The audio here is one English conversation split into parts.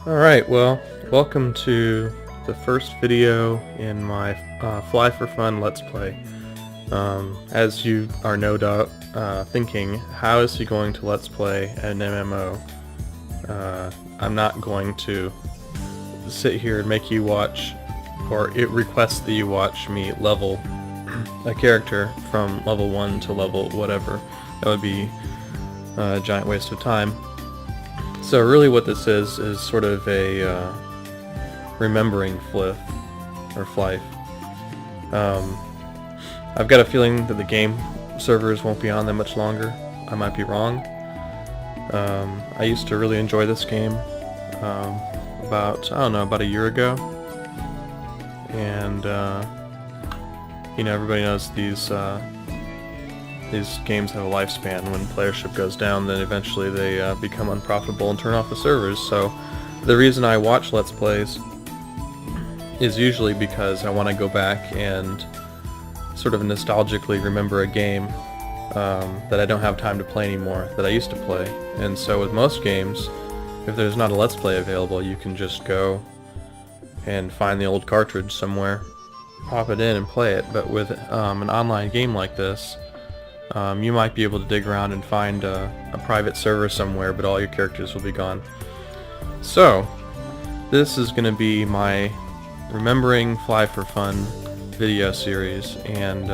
Alright, well, welcome to the first video in my Fly for Fun Let's Play. As you are no doubt thinking, how is he going to Let's Play an MMO? I'm not going to sit here and make you watch, or it requests that you watch me level a character from level 1 to level whatever. That would be a giant waste of time. So really what this is sort of a remembering Flyff, or Flyff. I've got a feeling that the game servers won't be on that much longer. I might be wrong. I used to really enjoy this game about a year ago. And everybody knows these games have a lifespan. When playership goes down, then eventually they become unprofitable and turn off the servers. So the reason I watch Let's Plays is usually because I want to go back and sort of nostalgically remember a game that I don't have time to play anymore, that I used to play. And so with most games, if there's not a Let's Play available, you can just go and find the old cartridge somewhere, pop it in and play it. But with an online game like this, you might be able to dig around and find a private server somewhere, but all your characters will be gone. So, this is going to be my Remembering Fly for Fun video series, and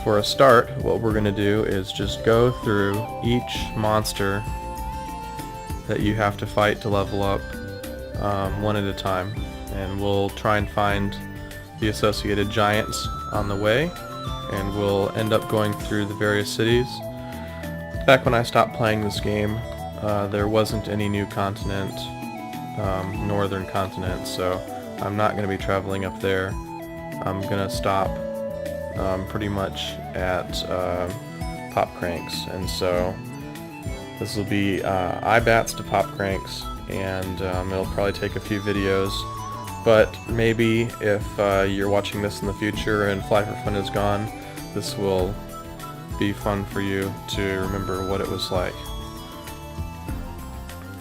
for a start, what we're going to do is just go through each monster that you have to fight to level up one at a time, and we'll try and find the associated giants on the way, and we'll end up going through the various cities. Back when I stopped playing this game, there wasn't any new continent, northern continent, so I'm not going to be traveling up there. I'm going to stop pretty much at Pop Cranks, and so this will be IBATs to Pop Cranks, and it'll probably take a few videos. But maybe if you're watching this in the future and Fly for Fun is gone, this will be fun for you to remember what it was like.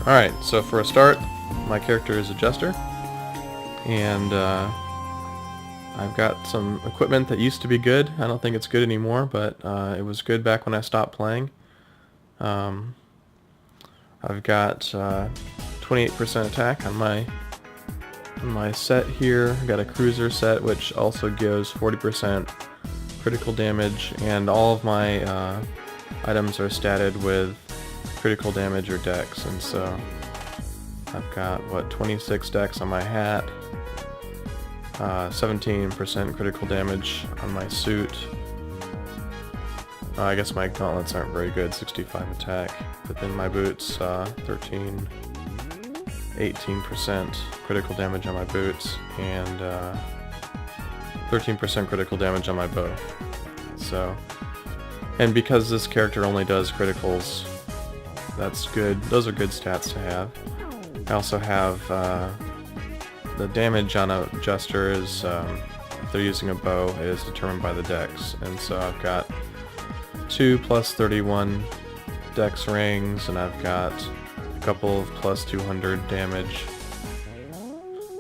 Alright, so for a start, my character is a jester, and I've got some equipment that used to be good. I don't think it's good anymore, but it was good back when I stopped playing. I've got 28% attack on my set here. I've got a cruiser set, which also gives 40% critical damage, and all of my items are statted with critical damage or dex, and so I've got 26 dex on my hat, 17% critical damage on my suit. I guess my gauntlets aren't very good, 65 attack, but then my boots, 18% critical damage on my boots, and 13% critical damage on my bow. So, and because this character only does criticals, that's good. Those are good stats to have. I also have the damage on a jester is, if they're using a bow, is determined by the dex, and so I've got 2 plus 31 dex rings, and I've got a couple of plus 200 damage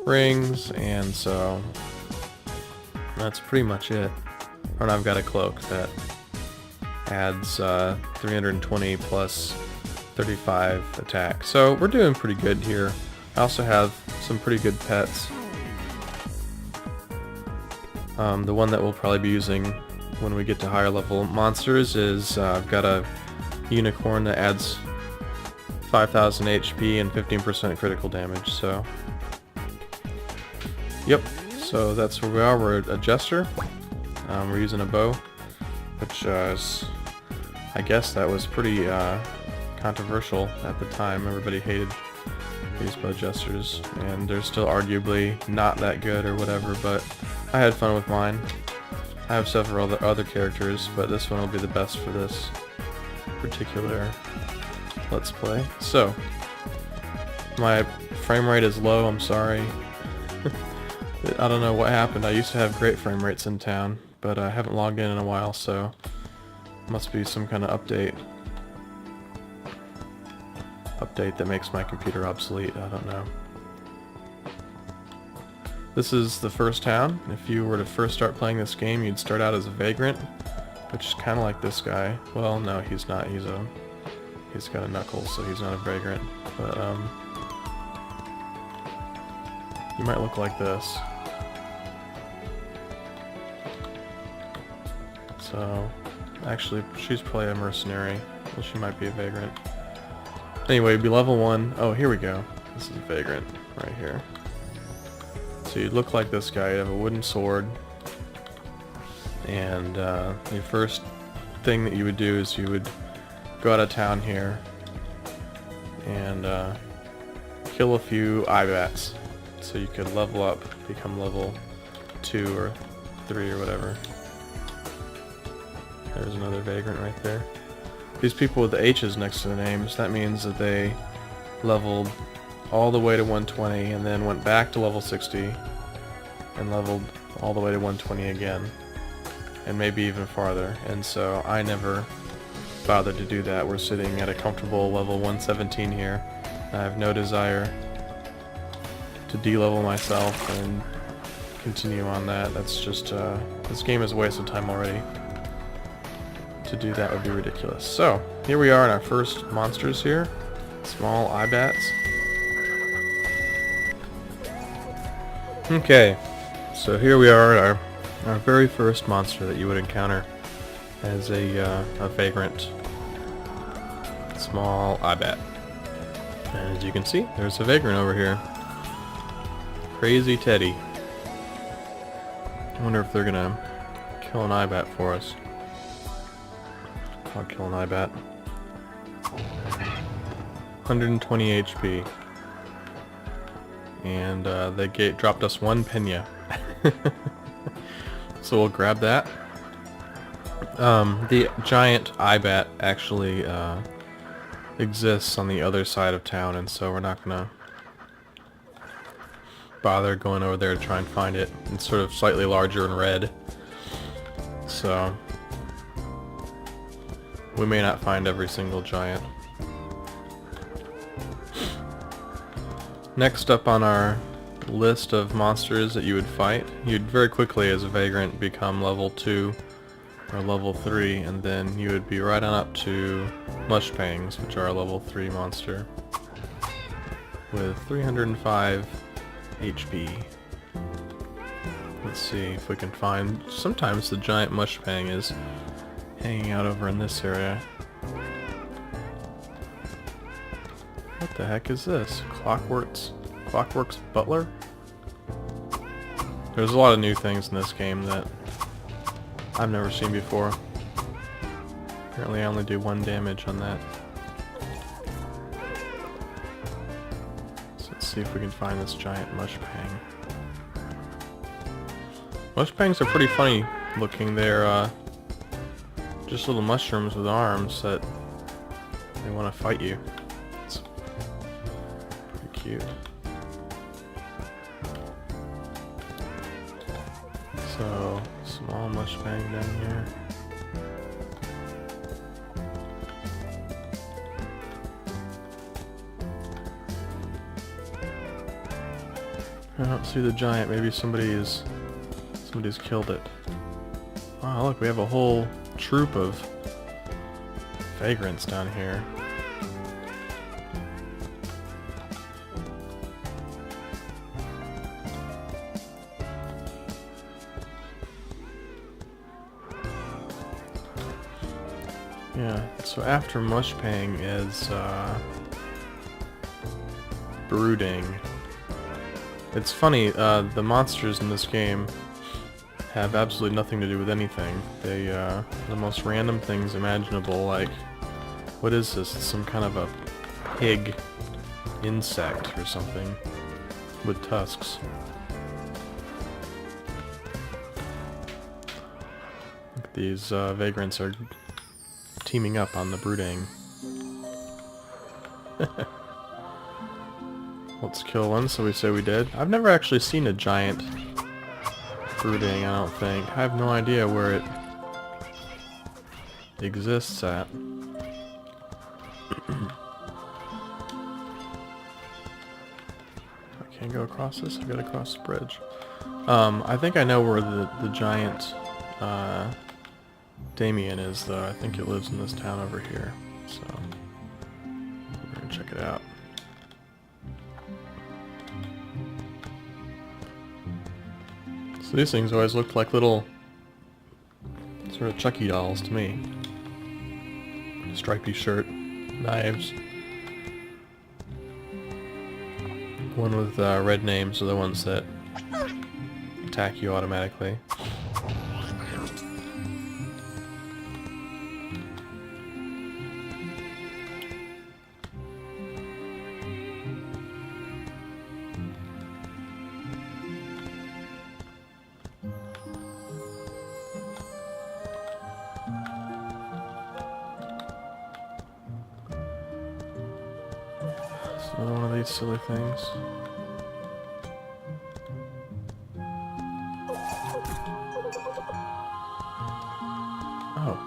rings, and so that's pretty much it. And I've got a cloak that adds 320 plus 35 attack. So we're doing pretty good here. I also have some pretty good pets. The one that we'll probably be using when we get to higher level monsters is I've got a unicorn that adds 5,000 HP and 15% critical damage. So, yep. So that's where we are. We're a jester. We're using a bow, which is, I guess that was pretty controversial at the time. Everybody hated these bow jesters, and they're still arguably not that good or whatever, but I had fun with mine. I have several other characters, but this one will be the best for this particular Let's Play. So, my frame rate is low, I'm sorry. I don't know what happened. I used to have great frame rates in town, but I haven't logged in a while, so must be some kind of update. update that makes my computer obsolete. I don't know. This is the first town. If you were to first start playing this game, you'd start out as a vagrant, which is kind of like this guy. Well, no, he's not. He's got a knuckle, so he's not a vagrant. But you might look like this. So, actually, she's probably a mercenary. Well, she might be a vagrant. Anyway, it'd be level 1. Oh, here we go. This is a vagrant right here. So you'd look like this guy. You'd have a wooden sword. And your first thing that you would do is you would go out of town here and kill a few eyebats. So you could level up, become level 2 or 3 or whatever. There's another vagrant right there. These people with the H's next to their names, that means that they leveled all the way to 120 and then went back to level 60 and leveled all the way to 120 again. And maybe even farther. And so I never bothered to do that. We're sitting at a comfortable level 117 here. I have no desire to de-level myself and continue on that. That's just, this game is a waste of time already. To do that would be ridiculous. So, here we are in our first monsters here. Small eyebats. Okay, so here we are at our very first monster that you would encounter as a vagrant small eyebats. And as you can see, there's a vagrant over here. Crazy Teddy. I wonder if they're gonna kill an eyebats for us. I'll kill an eyebats. 120 HP. And they dropped us 1 pena. So we'll grab that. The giant eyebats actually exists on the other side of town, and so we're not gonna bother going over there to try and find it. It's sort of slightly larger and red. So we may not find every single giant. Next up on our list of monsters that you would fight, you'd very quickly as a vagrant become level 2 or level 3, and then you would be right on up to Mushpangs, which are a level 3 monster with 305 HP. Let's see if we can find... Sometimes the giant Mushpang is hanging out over in this area. What the heck is this? Clockwork's Butler? There's a lot of new things in this game that I've never seen before. Apparently I only do 1 damage on that. So let's see if we can find this giant Mushpang. Mushpangs are pretty funny looking. They're just little mushrooms with arms that they want to fight you. It's pretty cute. So, small Mushpang down here. I don't see the giant. Maybe somebody's killed it. Wow, look, we have a whole troop of vagrants down here. Yeah, so after Mushpang is brooding. It's funny, the monsters in this game have absolutely nothing to do with anything. They, the most random things imaginable, like, what is this? It's some kind of a pig insect or something with tusks. Look, these vagrants are teaming up on the brooding. Let's kill one, so we say we did. I've never actually seen a giant brooding, I don't think. I have no idea where it exists at. Can't go across this. I gotta cross the bridge. I think I know where the giant Damien is, though. I think it lives in this town over here. So we're gonna check it out. So these things always looked like little sort of Chucky dolls to me. Stripy shirt, knives. One with red names are the ones that attack you automatically. Another one of these silly things. Oh.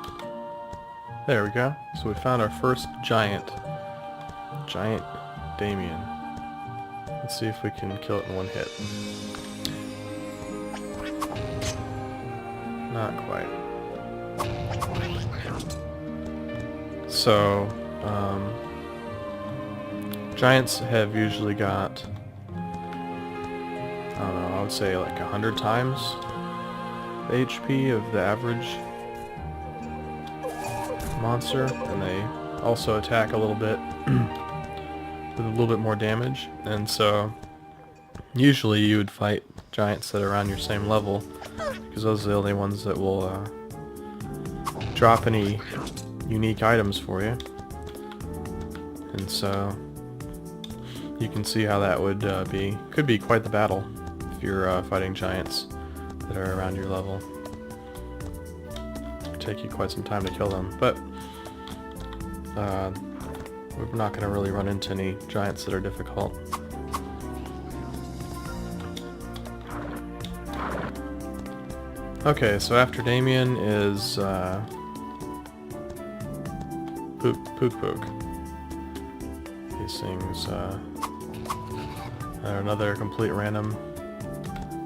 There we go. So we found our first giant Damien. Let's see if we can kill it in one hit. Not quite. So, giants have usually got, I don't know, I would say like 100 times the HP of the average monster, and they also attack a little bit with a little bit more damage, and so usually you would fight giants that are around your same level, because those are the only ones that will drop any unique items for you. And so you can see how that would could be quite the battle if you're fighting giants that are around your level. It'd take you quite some time to kill them, but we're not going to really run into any giants that are difficult. Okay, so after Damien is PukePuke. These things are another complete random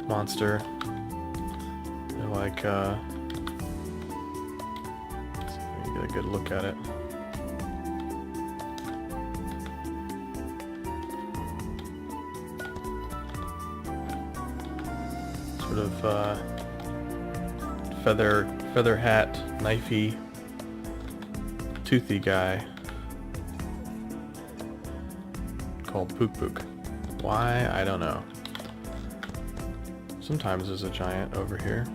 monster. They're like, let me get a good look at it. Sort of feather hat, knifey, toothy guy called PukePuke. Why? I don't know. Sometimes there's a giant over here.